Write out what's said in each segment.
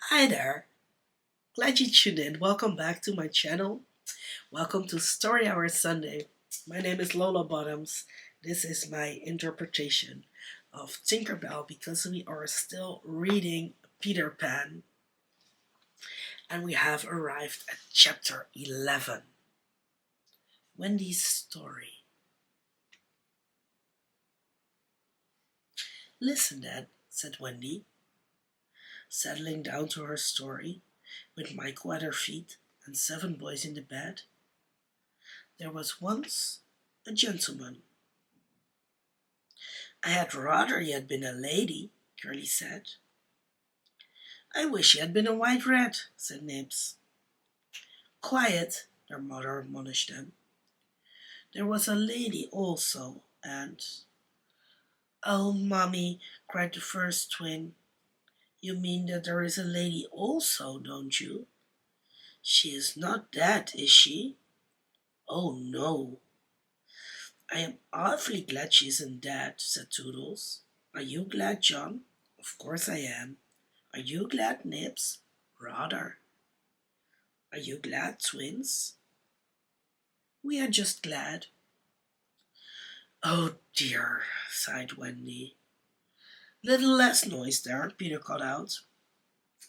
Hi there, glad you tuned in. Welcome back to my channel. Welcome to Story Hour Sunday. My name is Lola Bottoms. This is my interpretation of Tinkerbell because we are still reading Peter Pan and we have arrived at chapter 11. Wendy's story. Listen then, said Wendy, settling down to her story with Michael at her feet and 7 boys in the bed. There was once a gentleman. I had rather he had been a lady, Curly said. I wish he had been a white rat, said Nibs. Quiet, their mother admonished them. There was a lady also, and... Oh, Mommy, cried the first twin. You mean that there is a lady also, don't you? She is not dead, is she? Oh, no. I am awfully glad she isn't dead, said Toodles. Are you glad, John? Of course I am. Are you glad, Nibs? Rather. Are you glad, twins? We are just glad. Oh dear, sighed Wendy. Little less noise there, Peter called out,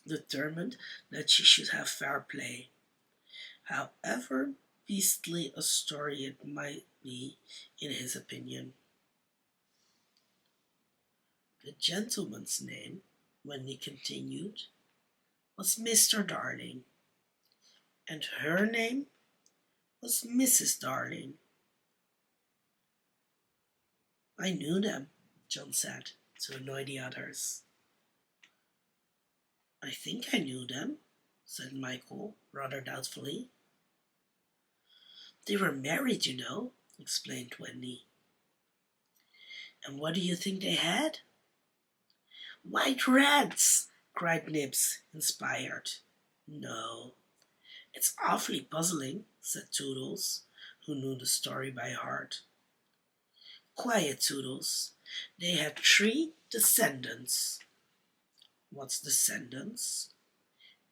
determined that she should have fair play. However beastly a story it might be in his opinion. The gentleman's name, Wendy continued, was Mr. Darling, and her name was Mrs. Darling. I knew them, John said, to annoy the others. I think I knew them, said Michael, rather doubtfully. They were married, you know, explained Wendy. And what do you think they had? White rats, cried Nibs, inspired. No, it's awfully puzzling, said Toodles, who knew the story by heart. Quiet, Toodles. They had 3 descendants. What's descendants?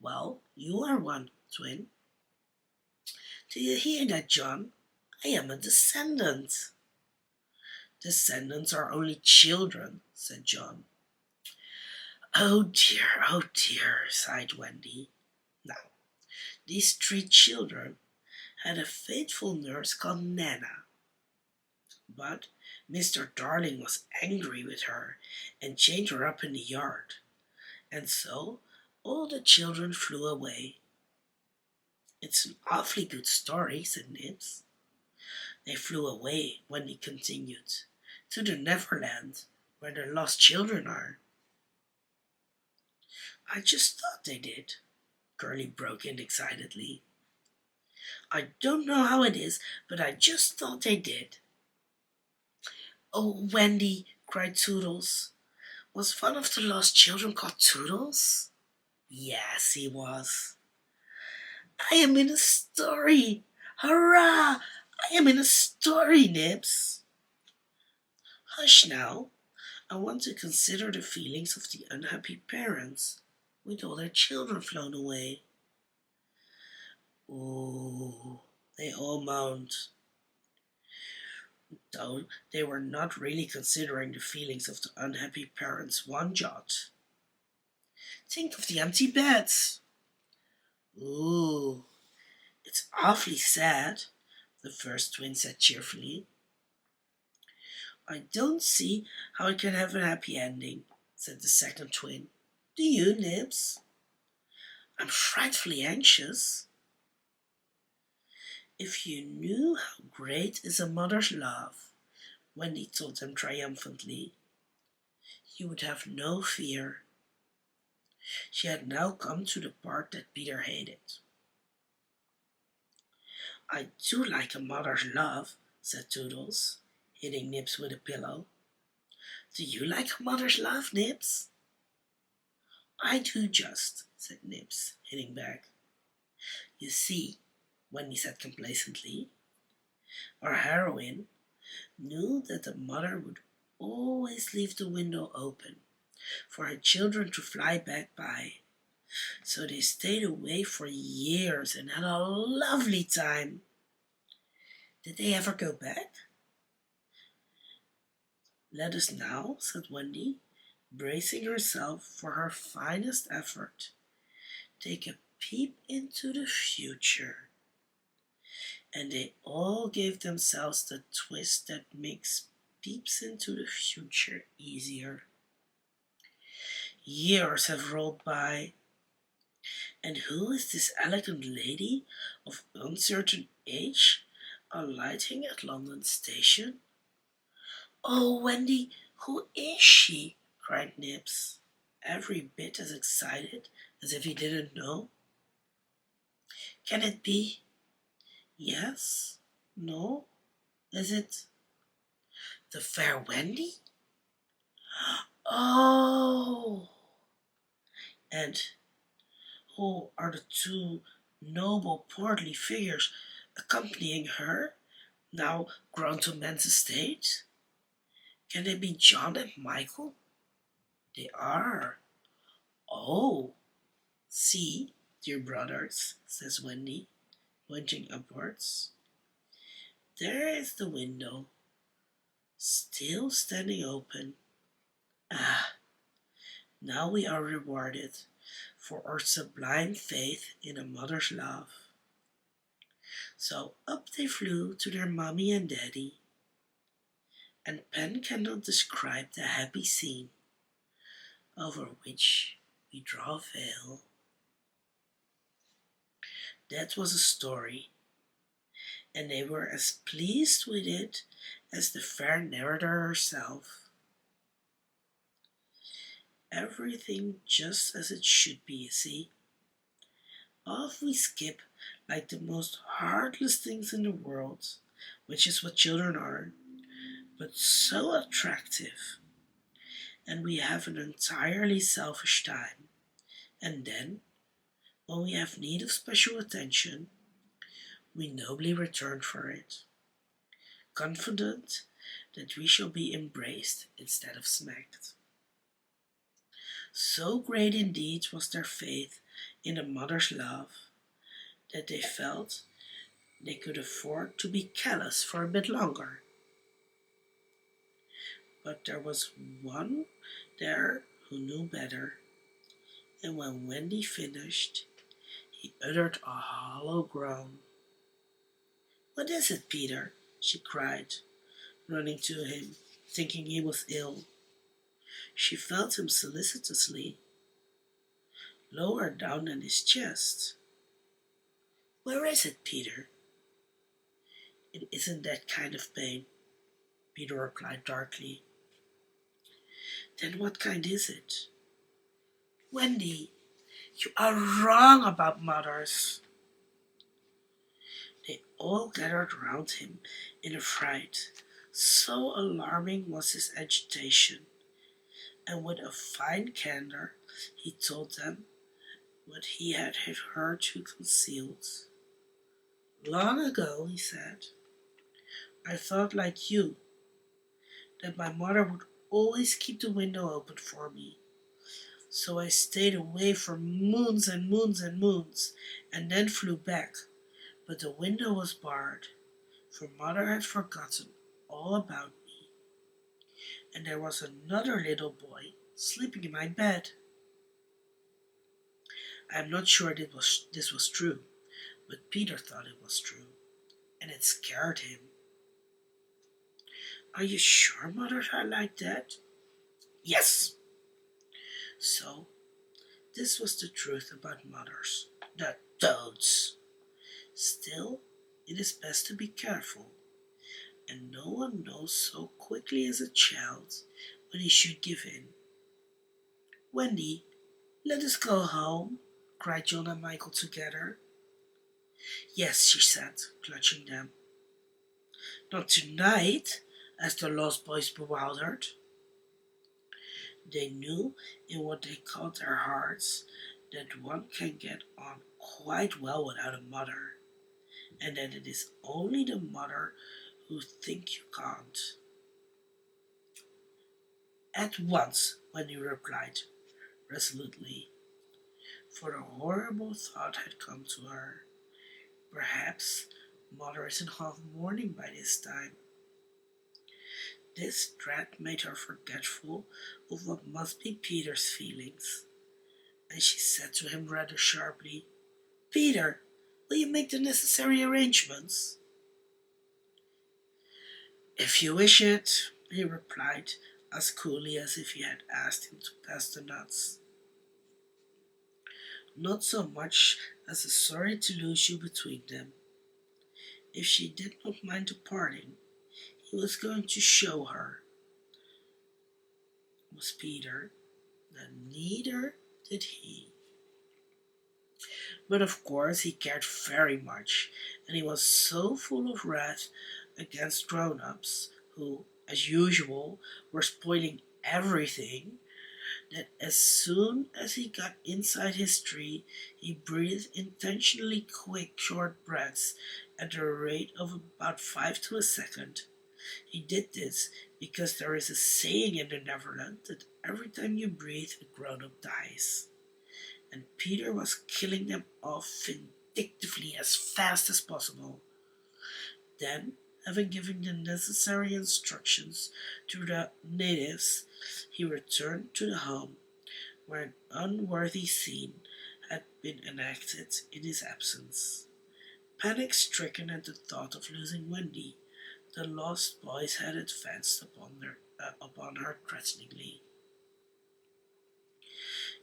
Well, you are one, twin. Do you hear that, John? I am a descendant. Descendants are only children, said John. Oh dear, sighed Wendy. Now, these 3 children had a faithful nurse called Nana. But Mr. Darling was angry with her and chained her up in the yard. And so all the children flew away. It's an awfully good story, said Nibs. They flew away, Wendy continued, to the Neverland, where the lost children are. I just thought they did, Curly broke in excitedly. I don't know how it is, but I just thought they did. Oh, Wendy, cried Toodles. Was one of the lost children called Toodles? Yes, he was. I am in a story! Hurrah! I am in a story, Nibs. Hush now. I want to consider the feelings of the unhappy parents with all their children flown away. Oh, they all moaned, though they were not really considering the feelings of the unhappy parents one jot. Think of the empty beds. Ooh, it's awfully sad, the first twin said cheerfully. I don't see how it can have a happy ending, said the second twin. Do you, Nibs? I'm frightfully anxious. If you knew how great is a mother's love, Wendy told them triumphantly, you would have no fear. She had now come to the part that Peter hated. I do like a mother's love, said Toodles, hitting Nibs with a pillow. Do you like a mother's love, Nibs? I do just, said Nibs, hitting back. You see, Wendy said complacently, our heroine knew that the mother would always leave the window open for her children to fly back by, So they stayed away for years and had a lovely time. Did they ever go back? Let us now, said Wendy, bracing herself for her finest effort, take a peep into the future. And they all gave themselves the twist that makes peeps into the future easier. Years have rolled by, and who is this elegant lady of uncertain age alighting at London Station? Oh, Wendy, who is she? Cried Nibs, every bit as excited as if he didn't know. Can it be? Yes? No? Is it the fair Wendy? Oh! And who are the two noble, portly figures accompanying her, now grown to man's estate? Can they be John and Michael? They are. Oh, see, dear brothers, says Wendy, pointing upwards. There is the window, still standing open. Ah, now we are rewarded for our sublime faith in a mother's love. So up they flew to their mommy and daddy, and pen cannot describe the happy scene over which we draw a veil. That was a story, and they were as pleased with it as the fair narrator herself. Everything just as it should be, you see. Off we skip like the most heartless things in the world, which is what children are, but so attractive. And we have an entirely selfish time. And then, when we have need of special attention, we nobly return for it, confident that we shall be embraced instead of smacked. So great indeed was their faith in a mother's love that they felt they could afford to be callous for a bit longer. But there was one there who knew better, and when Wendy finished, he uttered a hollow groan. What is it, Peter? She cried, running to him, thinking he was ill. She felt him solicitously, lower down than his chest. Where is it, Peter? It isn't that kind of pain, Peter replied darkly. Then what kind is it? Wendy, you are wrong about mothers. They all gathered round him in a fright. So alarming was his agitation, and with a fine candour he told them what he had hitherto concealed. Long ago, he said, I thought like you, that my mother would always keep the window open for me. So I stayed away for moons and moons and moons, and then flew back. But the window was barred, for mother had forgotten all about me. And there was another little boy sleeping in my bed. I am not sure this was true, but Peter thought it was true, and it scared him. Are you sure mothers are like that? Yes. So, this was the truth about mothers, the toads. Still, it is best to be careful, and no one knows so quickly as a child when he should give in. Wendy, let us go home, cried John and Michael together. Yes, she said, clutching them. Not tonight, asked the lost boys bewildered. They knew in what they called their hearts that one can get on quite well without a mother, and that it is only the mother who think you can't. At once, Wendy replied resolutely, for a horrible thought had come to her. Perhaps Mother is in half mourning by this time. This dread made her forgetful of what must be Peter's feelings, and she said to him rather sharply, "Peter, will you make the necessary arrangements?" "If you wish it," he replied, as coolly as if he had asked him to pass the nuts. Not so much as a sorry to lose you between them. If she did not mind departing, he was going to show her, was Peter, that neither did he. But of course he cared very much, and he was so full of wrath against grown-ups, who, as usual, were spoiling everything, that as soon as he got inside his tree, he breathed intentionally quick, short breaths at the rate of about 5 to a second. He did this because there is a saying in the Netherlands that every time you breathe, a grown-up dies. And Peter was killing them off vindictively as fast as possible. Then, having given the necessary instructions to the natives, he returned to the home where an unworthy scene had been enacted in his absence. Panic-stricken at the thought of losing Wendy, the lost boys had advanced upon her threateningly.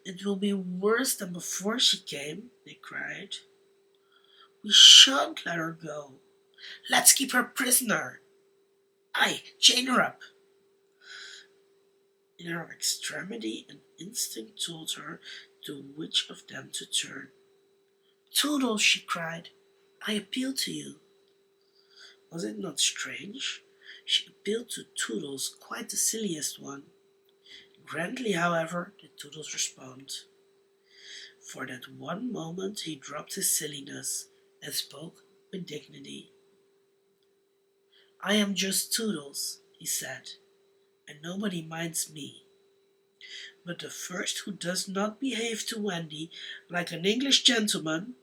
"It will be worse than before she came," they cried. "We shan't let her go. Let's keep her prisoner. Aye, chain her up." In her extremity, an instinct told her to which of them to turn. "Toodles," she cried, "I appeal to you." Was it not strange? She appealed to Toodles, quite the silliest one. Grandly, however, did Toodles respond. For that one moment he dropped his silliness and spoke with dignity. "I am just Toodles," he said, "and nobody minds me. But the first who does not behave to Wendy like an English gentleman,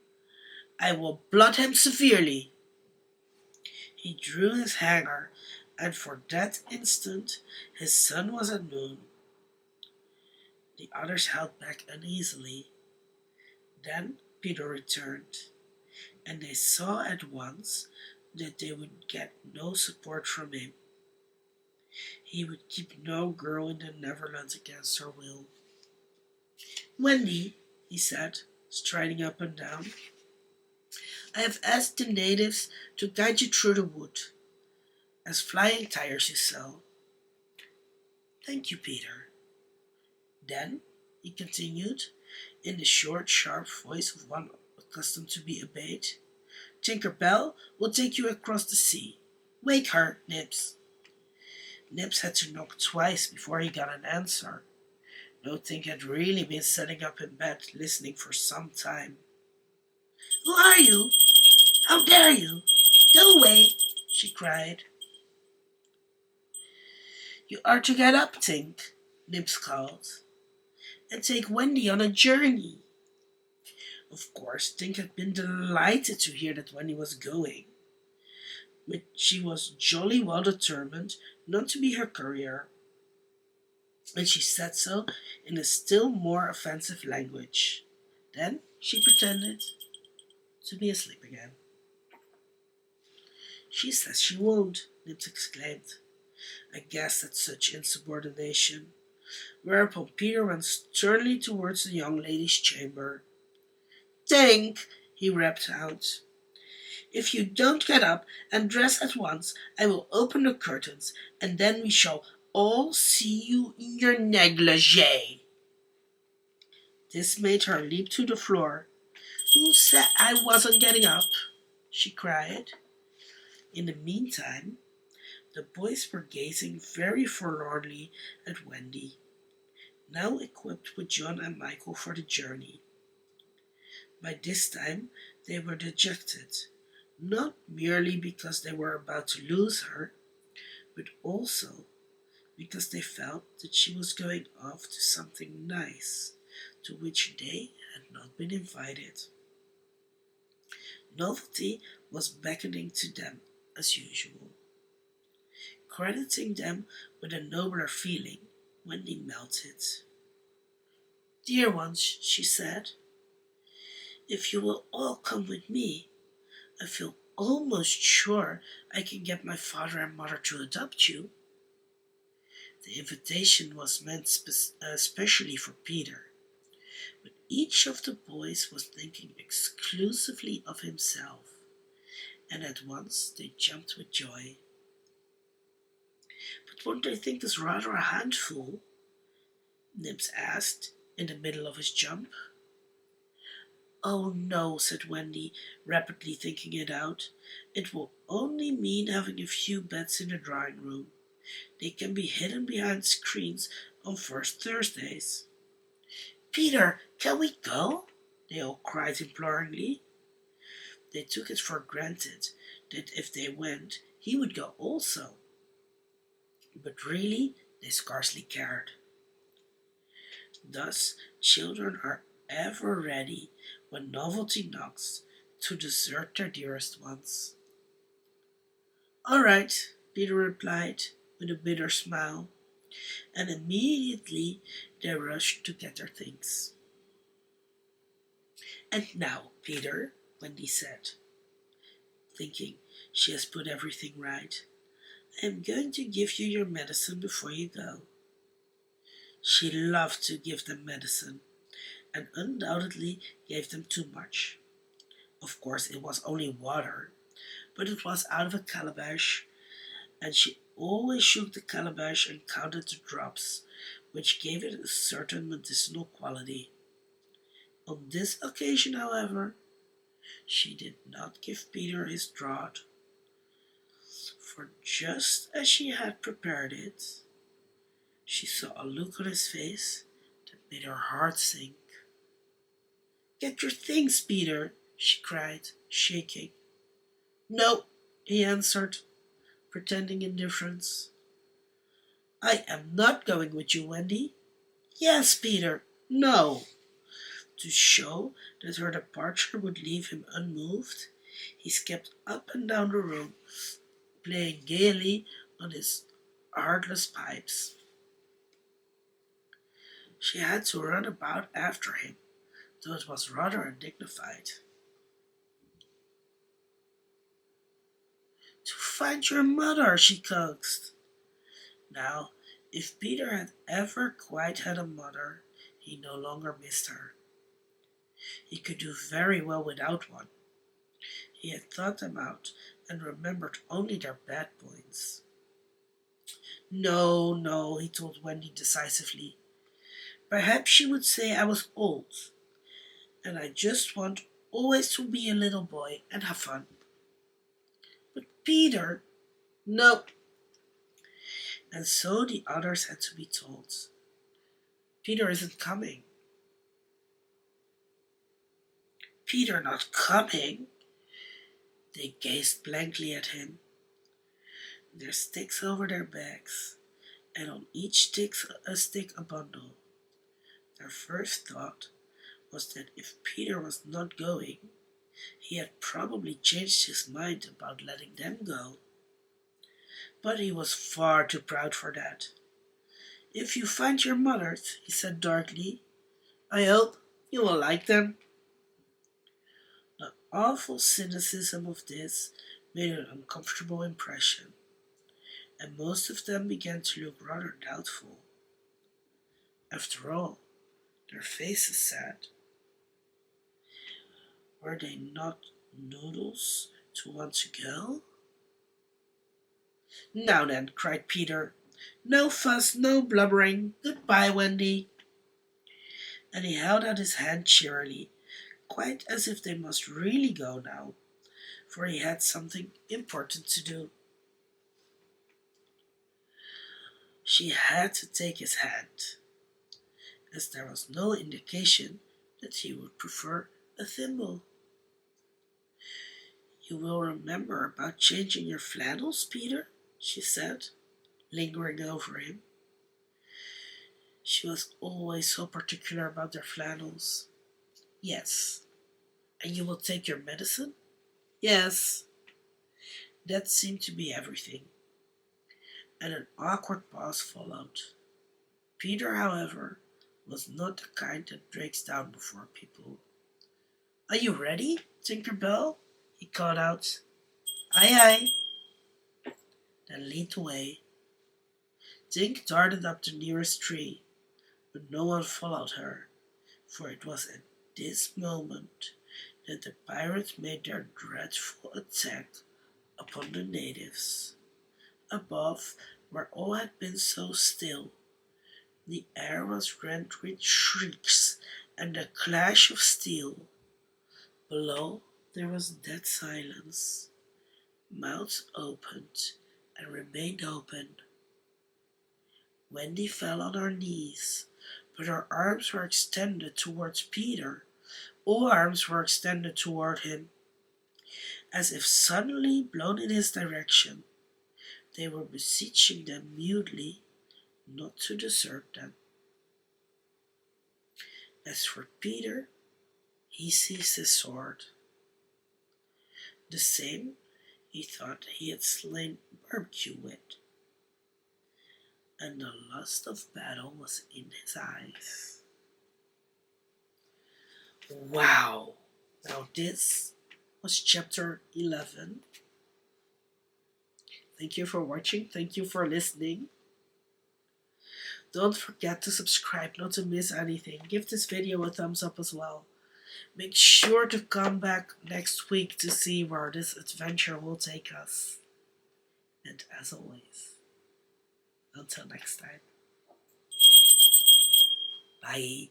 I will blood him severely." He drew his hanger, and for that instant his sun was at noon. The others held back uneasily. Then Peter returned, and they saw at once that they would get no support from him. He would keep no girl in the Netherlands against her will. "Wendy," he said, striding up and down, "I have asked the natives to guide you through the wood, as flying tires you so." "Thank you, Peter." "Then," he continued, in the short, sharp voice of one accustomed to be obeyed, "Tinkerbell will take you across the sea. Wake her, Nibs." Nibs had to knock twice before he got an answer. No Tink had really been sitting up in bed listening for some time. "Who are you? How dare you? Go away!" she cried. "You are to get up, Tink," Nibs called, "and take Wendy on a journey." Of course, Tink had been delighted to hear that Wendy was going, but she was jolly well determined not to be her courier, and she said so in a still more offensive language. Then she pretended to be asleep again. "She says she won't," Nibs exclaimed, aghast at such insubordination, whereupon Peter went sternly towards the young lady's chamber. "Tink," he rapped out, "if you don't get up and dress at once, I will open the curtains, and then we shall all see you in your negligee." This made her leap to the floor. "Who said I wasn't getting up?" she cried. In the meantime, the boys were gazing very forlornly at Wendy, now equipped with John and Michael for the journey. By this time they were dejected, not merely because they were about to lose her, but also because they felt that she was going off to something nice, to which they had not been invited. Novelty was beckoning to them as usual, crediting them with a nobler feeling when they melted. "Dear ones," she said, "if you will all come with me, I feel almost sure I can get my father and mother to adopt you." The invitation was meant especially for Peter, but each of the boys was thinking exclusively of himself, and at once they jumped with joy. "But won't they think this rather a handful?" Nibs asked, in the middle of his jump. "Oh no," said Wendy, rapidly thinking it out. "It will only mean having a few beds in the drawing room. They can be hidden behind screens on first Thursdays." "Peter, can we go?" they all cried imploringly. They took it for granted that if they went, he would go also. But really, they scarcely cared. Thus, children are ever ready, when novelty knocks, to desert their dearest ones. "All right," Peter replied, with a bitter smile, and immediately they rushed to get their things. "And now, Peter," Wendy said, thinking she has put everything right, "I am going to give you your medicine before you go." She loved to give them medicine, and undoubtedly gave them too much. Of course, it was only water, but it was out of a calabash, and she always shook the calabash and counted the drops, which gave it a certain medicinal quality. On this occasion, however, she did not give Peter his draught, for just as she had prepared it, she saw a look on his face that made her heart sink. "Get your things, Peter," she cried, shaking. "No," he answered, pretending indifference. "I am not going with you, Wendy." "Yes, Peter." "No." To show that her departure would leave him unmoved, he skipped up and down the room, playing gaily on his heartless pipes. She had to run about after him, though it was rather undignified. "To find your mother," she coaxed. Now, if Peter had ever quite had a mother, he no longer missed her. He could do very well without one. He had thought them out and remembered only their bad points. "No, no," he told Wendy decisively. "Perhaps she would say I was old, and I just want always to be a little boy and have fun." "But Peter—" "No." And so the others had to be told. "Peter isn't coming." "Peter not coming?" They gazed blankly at him, their sticks over their backs, and on each stick a bundle. Their first thought was that if Peter was not going, he had probably changed his mind about letting them go. But he was far too proud for that. "If you find your mothers," he said darkly, "I hope you will like them." The awful cynicism of this made an uncomfortable impression, and most of them began to look rather doubtful. After all, their faces said, were they not noodles to want to go? "Now then," cried Peter, "no fuss, no blubbering. Goodbye, Wendy." And he held out his hand cheerily, quite as if they must really go now, for he had something important to do. She had to take his hand, as there was no indication that he would prefer a thimble. "You will remember about changing your flannels, Peter?" she said, lingering over him. She was always so particular about their flannels. Yes. And you will take your medicine? Yes. That seemed to be everything, and an awkward pause followed. Peter, however, was not the kind that breaks down before people. Are you ready, Tinkerbell? He called out. Aye, aye, then leaned away. Tink darted up the nearest tree, but no one followed her, for it was at this moment that the pirates made their dreadful attack upon the natives. Above, where all had been so still, the air was rent with shrieks and the clash of steel. Below, there was dead silence. Mouths opened and remained open. Wendy fell on her knees, but her arms were extended towards Peter. All arms were extended toward him, as if suddenly blown in his direction. They were beseeching them mutely not to desert them. As for Peter, he seized his sword, the same he thought he had slain Barbecue with, and the lust of battle was in his eyes. Wow! Now this was chapter 11. Thank you for watching. Thank you for listening. Don't forget to subscribe not to miss anything. Give this video a thumbs up as well. Make sure to come back next week to see where this adventure will take us. And as always, until next time. Bye.